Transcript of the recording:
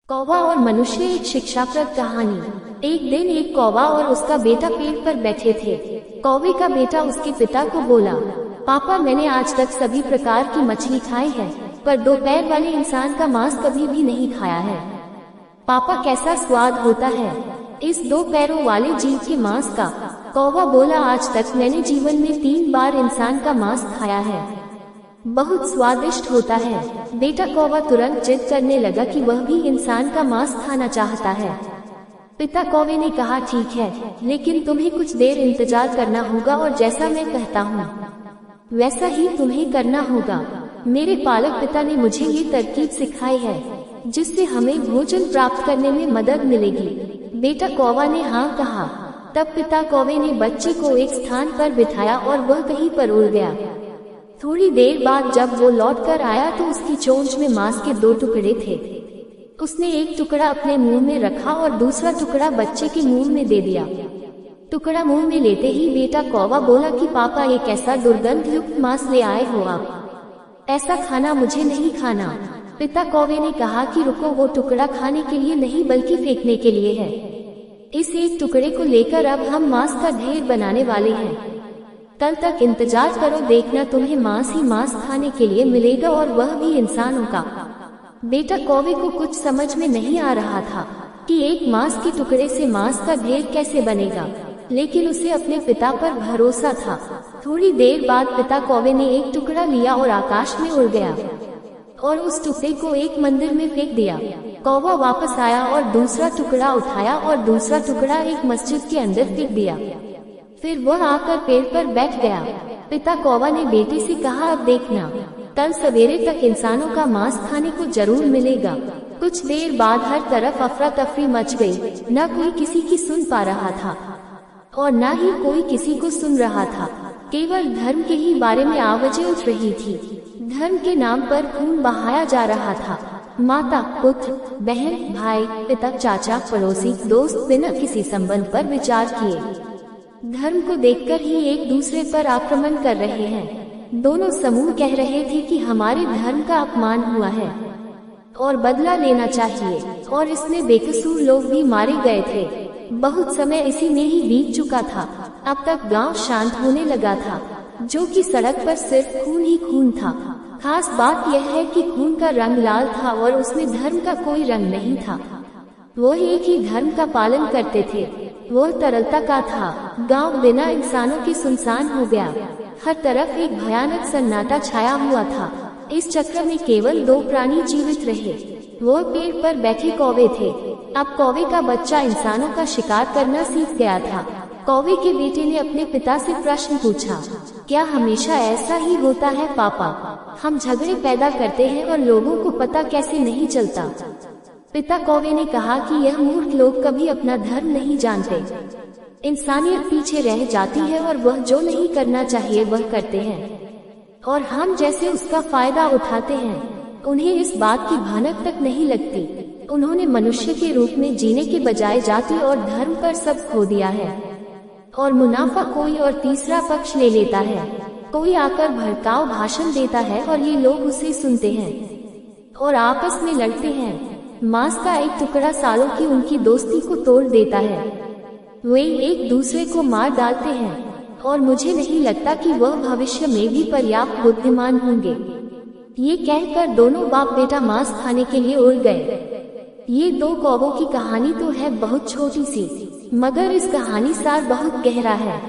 कौवा और मनुष्य, एक शिक्षाप्रद कहानी। एक दिन एक कौवा और उसका बेटा पेड़ पर बैठे थे। कौवे का बेटा उसके पिता को बोला, पापा, मैंने आज तक सभी प्रकार की मछली खाई है, पर दो पैर वाले इंसान का मांस कभी भी नहीं खाया है। पापा, कैसा स्वाद होता है इस दो पैरों वाले जीव के मांस का। कौवा बोला, आज तक मैंने जीवन में 3 बार इंसान का मांस खाया है, बहुत स्वादिष्ट होता है। बेटा कौवा तुरंत जिद करने लगा कि वह भी इंसान का मांस खाना चाहता है। पिता कौवे ने कहा, ठीक है, लेकिन तुम्हें कुछ देर इंतजार करना होगा और जैसा मैं कहता हूँ वैसा ही तुम्हें करना होगा। मेरे पालक पिता ने मुझे ये तरकीब सिखाई है जिससे हमें भोजन प्राप्त करने में मदद मिलेगी। बेटा कौवा ने हाँ कहा। तब पिता कौवे ने बच्चे को एक स्थान पर बिठाया और वह कहीं पर उड़ गया। थोड़ी देर बाद जब वो लौट कर आया तो उसकी चोंच में मांस के 2 टुकड़े थे। उसने एक टुकड़ा अपने मुंह में रखा और दूसरा टुकड़ा बच्चे के मुंह में दे दिया। टुकड़ा मुंह में लेते ही बेटा कौवा बोला कि पापा, ये कैसा दुर्गंध युक्त मांस ले आए हो आप, ऐसा खाना मुझे नहीं खाना। पिता कौवे ने कहा कि रुको, वो टुकड़ा खाने के लिए नहीं बल्कि फेंकने के लिए है। इस एक टुकड़े को लेकर अब हम मांस का ढेर बनाने वाले हैं। कल तक इंतजार करो, देखना तुम्हें मांस ही मांस खाने के लिए मिलेगा, और वह भी इंसानों का। बेटा कौवे को कुछ समझ में नहीं आ रहा था कि एक मांस के टुकड़े से मांस का ढेर कैसे बनेगा, लेकिन उसे अपने पिता पर भरोसा था। थोड़ी देर बाद पिता कौवे ने एक टुकड़ा लिया और आकाश में उड़ गया और उस टुकड़े को एक मंदिर में फेंक दिया। कौवा वापस आया और दूसरा टुकड़ा उठाया और दूसरा टुकड़ा एक मस्जिद के अंदर फेंक दिया। फिर वह आकर पेड़ पर बैठ गया। पिता कौवा ने बेटे से कहा, अब देखना, कल सवेरे तक इंसानों का मांस खाने को जरूर मिलेगा। कुछ देर बाद हर तरफ अफरा तफरी मच गई। न कोई किसी की सुन पा रहा था और न ही कोई किसी को सुन रहा था। केवल धर्म के ही बारे में आवाजें उठ रही थी। धर्म के नाम पर खून बहाया जा रहा था। माता, पुत्र, बहन, भाई, पिता, चाचा, पड़ोसी, दोस्त बिना किसी संबंध पर विचार किए धर्म को देखकर ही एक दूसरे पर आक्रमण कर रहे हैं। दोनों समूह कह रहे थे कि हमारे धर्म का अपमान हुआ है और बदला लेना चाहिए, और इसमें बेकसूर लोग भी मारे गए थे। बहुत समय इसी में ही बीत चुका था। अब तक गांव शांत होने लगा था, जो कि सड़क पर सिर्फ खून ही खून था। खास बात यह है कि खून का रंग लाल था और उसमें धर्म का कोई रंग नहीं था। वो एक ही धर्म का पालन करते थे, वो तरलता का था। गांव बिना इंसानों के सुनसान हो गया। हर तरफ एक भयानक सन्नाटा छाया हुआ था। इस चक्र में केवल 2 प्राणी जीवित रहे। वो पेड़ पर बैठे कौवे थे। अब कौवे का बच्चा इंसानों का शिकार करना सीख गया था। कौवे के बेटे ने अपने पिता से प्रश्न पूछा, क्या हमेशा ऐसा ही होता है पापा? हम झगड़े पैदा करते हैं और लोगों को पता कैसे नहीं चलता? पिता कौवे ने कहा कि यह मूर्ख लोग कभी अपना धर्म नहीं जानते। इंसानियत पीछे रह जाती है और वह जो नहीं करना चाहिए वह करते हैं, और हम जैसे उसका फायदा उठाते हैं। उन्हें इस बात की भनक तक नहीं लगती। उन्होंने मनुष्य के रूप में जीने के बजाय जाति और धर्म पर सब खो दिया है, और मुनाफा कोई और तीसरा पक्ष ले लेता है। कोई आकर भड़काऊ भाषण देता है और ये लोग उसे सुनते हैं और आपस में लड़ते हैं। मांस का एक टुकड़ा सालों की उनकी दोस्ती को तोड़ देता है। वे एक दूसरे को मार डालते हैं, और मुझे नहीं लगता कि वह भविष्य में भी पर्याप्त बुद्धिमान होंगे। ये कहकर दोनों बाप बेटा मांस खाने के लिए उड़ गए। ये 2 कौवों की कहानी तो है बहुत छोटी सी, मगर इस कहानी सार बहुत गहरा है।